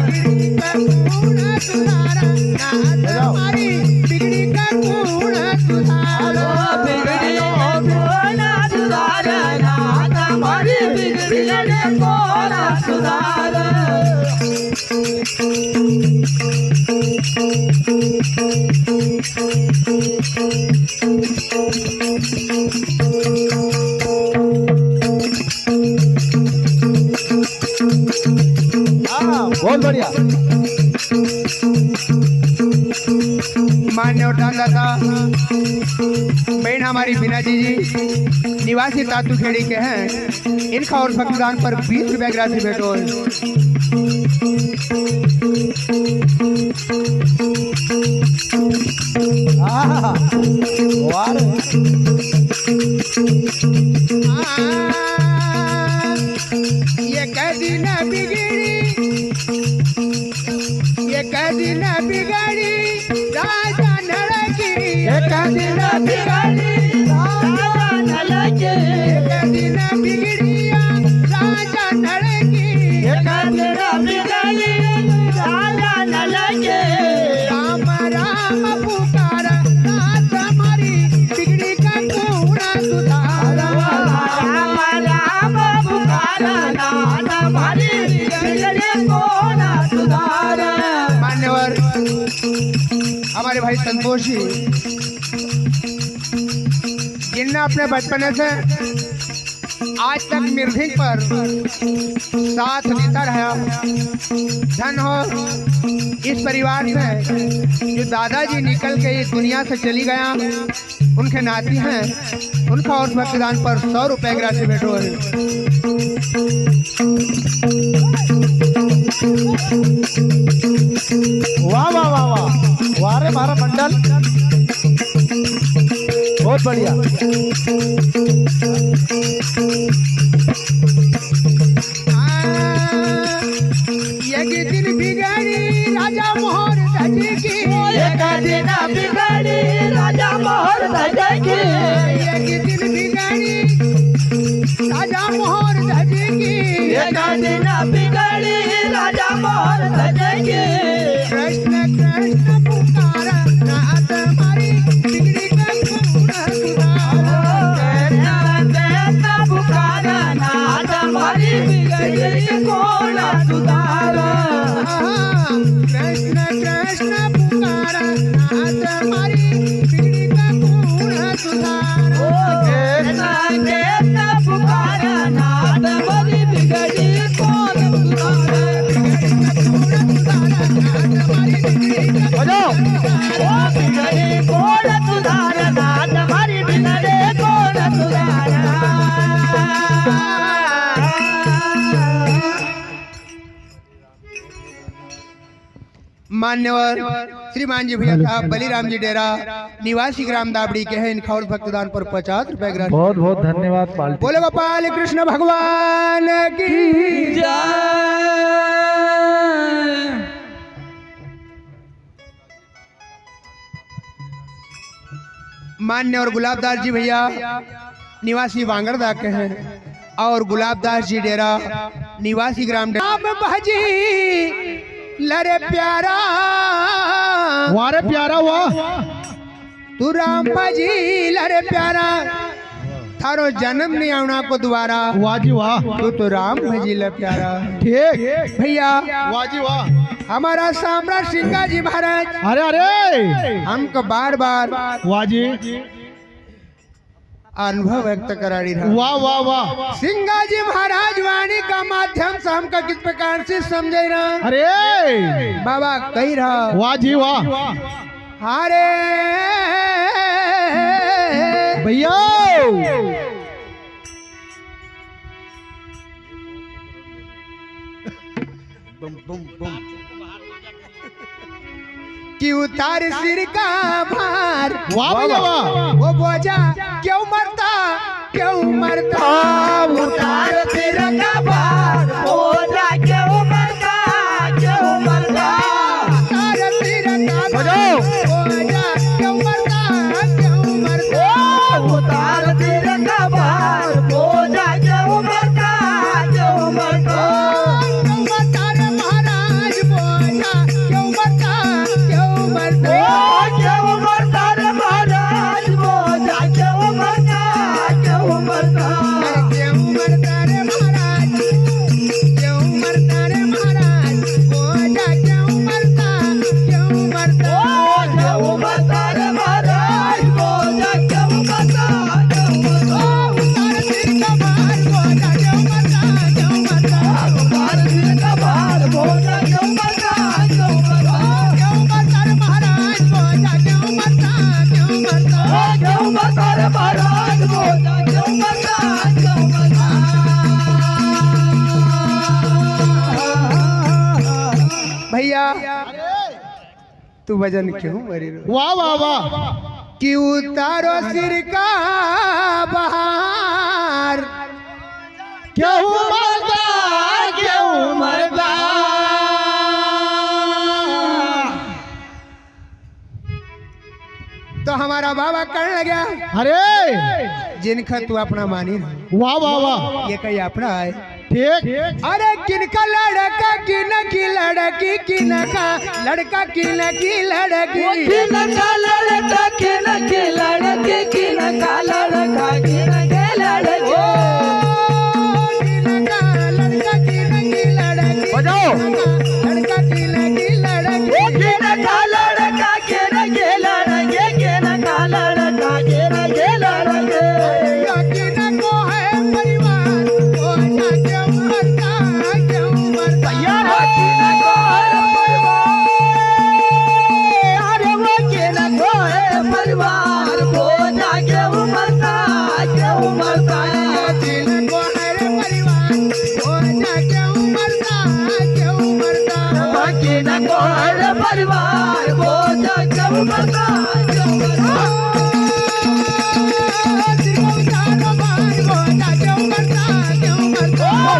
बिगड़ी का कूड़ा सुधारा। नाथ हमारी बिगड़ी का कूड़ा सुधारा। बिगड़ने कोना सुधारा नाथ हमारी बिगड़ने कोना सुधारा। बहुत बढ़िया। मान्य उठानदाता बहन हमारी बीना जी निवासी तातू खेड़ी के हैं। इनका और भक्तदान पर 20 रुपया की राशि भेटो है। वाह रे। ये कदी न बिगड़ी ये कदी न बिगड़ी राजा नड़की। एक दिन बिगड़ी राजा न लगे। कदी न बिगड़िया राजा नड़की। एक दिन बिगड़ी राजा न लगे। राम राम पुकारा नाथ हमारी बिगड़ी का कूड़ा सुधारा। राम राम पुकारा नाथ हमारी बिगड़ने कोना सुधारा। मान्यवर हमारे भाई संतोष जी जिनने अपने बचपन से आज तक मृदंग पर साथ देता रहा। धन हो इस परिवार से जो दादाजी निकल के इस दुनिया से चली गया। उनके नाती हैं। उनका और भक्तदान पर 100 रुपए की राशि भेटो है। वाह वाह वाह वाह। वाह रे हमारा मंडल। बहुत बढ़िया। एक दिन बिगाड़ी राजा मोहर धज की। एक दिन बिगड़ी राजा मोहर धज की। एक दिन बिगाड़ी राजा मोहर धज की। एक दिन बिगड़ी राजा मोहर धज की। कृष्ण कृष्ण पुकारा नाथ हमारी बिगड़ी का कूड़ा सुधारा। कृष्ण कृष्ण पुकारा नाथ हमारी सुधारा कृष्ण कृष्ण पुकारा नाथ हमारी बिगड़ी का पूर्ण सुधारा कृष्ण कृष्ण पुकारा नाथ हमारी बिगड़ी कौन सुधारे बिगड़ी कौन सुधारा नाथ हमारी बिगड़ी कौन सुधारा मान्यवर श्रीमान जी भैया साहब बलीराम जी डेरा निवासी ग्राम दाबड़ी के हैं। इनका और भक्तदान पर 50 रुपए ग्राम। बहुत बहुत धन्यवाद पाल्टी। बोले गोपाल कृष्ण भगवान की मान्य और गुलाबदास जी भैया निवासी वांगड़दा के हैं और गुलाबदास जी डेरा निवासी ग्राम राम भजी लरे प्यारा वारे प्यारा वाह तू राम भजी लरे प्यारा थारो जन्म नहीं आना को दोबारा वाह जी वाह तू तो राम भजी ल प्यारा। ठीक भैया वाह जी वाह हमारा सम्राट सिंगा जी महाराज अरे अरे हमको बार बार वाह जी अनुभव व्यक्त कराड़ी रहा। वाह वाह वाह सिंगा जी महाराज वाणी का माध्यम से हमका किस प्रकार से समझे रहा। अरे बाबा कही रहा वाह जी वाह हारे भैया कि उतार सिर का भार वाह भैया वाह वो बोझा क्यों मरता उतार सिर का भार बोझा क्यों मरता उतार सिर का बजाओ। बोझा क्यों मरता उतार सिर का भार बोझा क्यों मरता क्यों मरता रे महाराज बोझा क्यों मरता क्यों मरता रे महाराज बोझा क्यों मरता क्यों मरता रे महाराज क्यों मरता रे महाराज बोझा क्यों मरता क्यों मरता रे महाराज बोझा क्यों मरता उतार सिर का भार बोझा क्यों मरता उतार सिर का भार बोझा क्यों मरता क्यों मरता रे महाराज बोझा क्यों मरता क्यों मरता रे महाराज बोझा क्यों मरता भैया तू वजन क्यों मरी रो वाह वाह वाह कि उतारो सिर का बहार क्यों मरता क्यों मरता तो हमारा बाबा करने लगा अरे जिनका तू अपना मानी वाह वाह वाह ये कहीं अपना है। ठीक अरे किनका लड़का किन की लड़की किन का लड़का किन की लड़की किन का लड़का किन के लड़के किन का लड़का किन के लड़के किन का लड़का किन की लड़की बजाओ। लड़का किन की लड़की किन का लड़का किन के लड़के किन का लड़का किन के लड़के किन को है परिवार बोझा क्यों मरता किन को है परिवार अरे वो किन को है परिवार बोझा क्यों मरता किन को है रे परिवार बोझा क्यों मरता किन को है परिवार बोझा क्यों मरता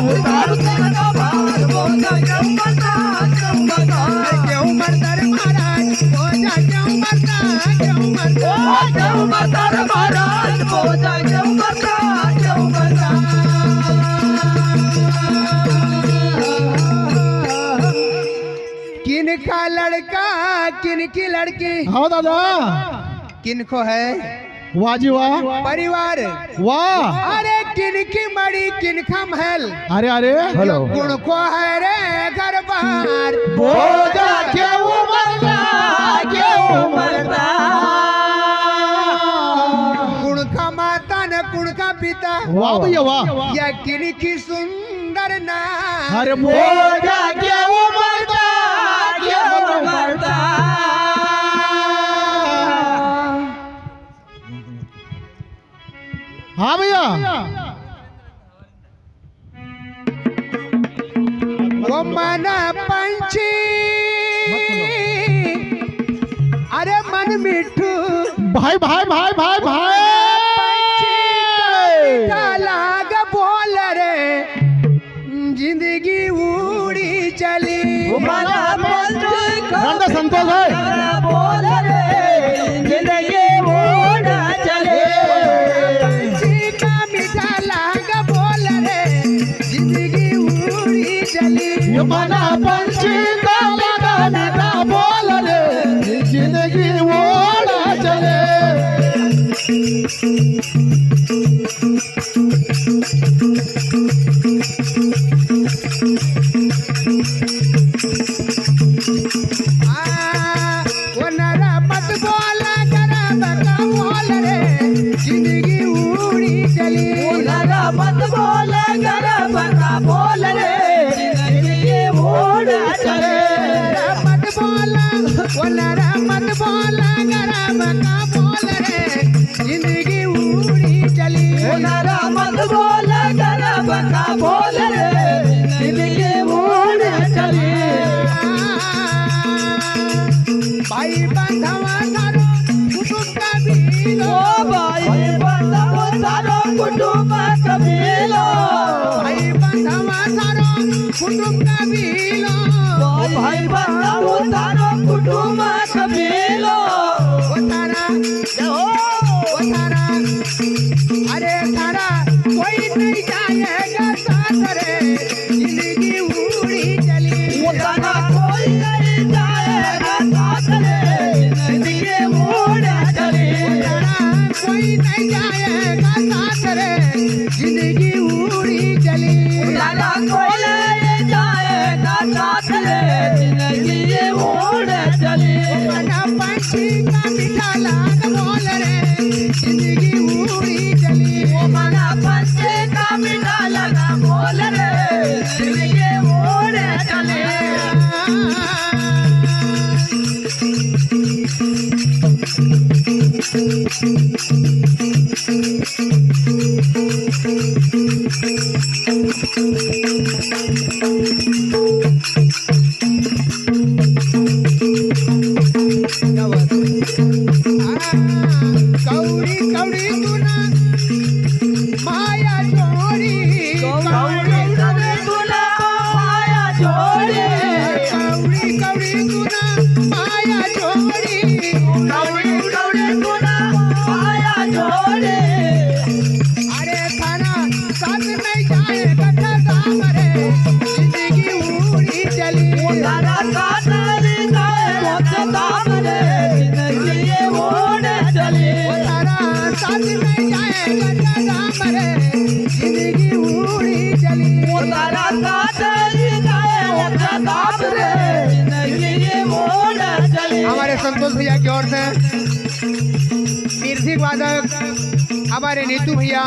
उतारो सिर का भार बोझा क्यों मरता क्यों मरता रे महाराज बोझा क्यों मरता क्यों मरता रे महाराज बोझा क्यों मरता किन का लड़का किन की लड़की हाँ दादा किन को है वाह जी वाह परिवार वाह अरे किनकी मड़ी किनका महल अरे अरे हेलो गुण को है रे घर बार बोझा क्यों मरता क्यों मरता गुण का माता न गुण का पिता वाह भैया वाह या किनकी सुंदर ना अरे बोझा क्यों मरता क्यों मरता हाँ भैया वो मन पंछी अरे मन मिठू भाई भाई भाई भाई भाई लाग बोल रे जिंदगी उड़ी चली नंदा संतोष है बोल रे जिंदगी उड़ चले पंछी का मीठा लाग बोल रे जिंदगी उड़ी चली ये मना पंछी का लगा मीठा बोल रे जिंदगी ओढ़ा चले वो नरा मत बोल करा बका बोल रे जिंदगी उड़ी चली लगा मत बोल कर बका बोल रे जिंदगी उड़ चले मत बोल वो नरा मत बोल करा बका बोल रे जिंदगी उड़ी चली लगा मत बोल कर बका बोल रे जिंदगी उड़ चले भाई बंधवा थारो कुटुंब का बीलो ओ भाई बंधव तारो कुटुंब कबीलो भाई बंधवा थारो कुटुंब का बीलो ओ भाई बंधव तारो कुटुंब कबीलो वो तारा वो तारा अरे तारा कोई नहीं जाएगा साथ रे जिंदगी उड़ी चली उतना कोई नहीं जाएगा साथ रे जिंदगी उड़ चले तारा कोई नहीं जाएगा साथ रे जिंदगी उड़ी चली लगा कोई नहीं जाएगा साथ रे जिंदगी उड़ चले मना पंछी का मीठा लाग बोल रे जिंदगी उड़ी चली मना पंछी का मीठा लगा बोल रे जिंदगी उड़ चले क्या बात है? कौड़ी कौड़ी तूना माया जोड़ी कौड़ी कौड़ी तूना माया जोड़ी कौड़ी कौड़ी तूना माया जोड़ी कौड़ी कौड़ी तूना माया जोड़ी अरे थाना साथ में जाए कथा दाम रे जिंदगी उड़ी चली तारा साथ ले जाए मुझसे दाम रे जिंदगी उड़ चले तारा साथ में जाए कथा दाम रे जिंदगी उड़ी चली तारा साथ ले जाए मुझसे दाम रे जिंदगी उड़ चले हमारे संतोष भैया की ओर से कीर्तिक वादक हमारे नीतू भैया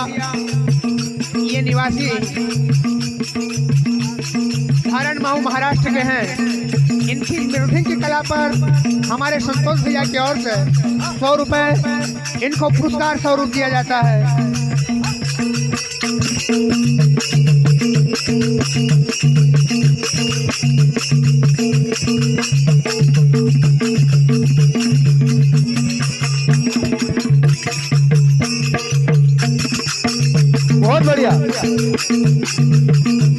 ये निवासी हरण माऊ महाराष्ट्र के हैं इनकी म्यूजिक की कला पर हमारे संतोष भैया की ओर से 100 रुपए इनको पुरस्कार स्वरूप दिया जाता है। बहुत बढ़िया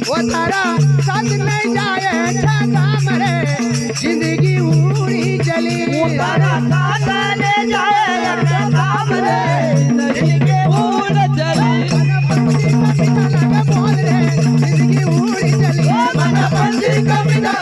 वो तारा साथ में जाए दाम रे जिंदगी उड़ी चली तारा साथ ले जाए मुझसे दाम रे जिंदगी उड़ चले बोल रे जिंदगी उड़ी चली मन पंछी का मीठा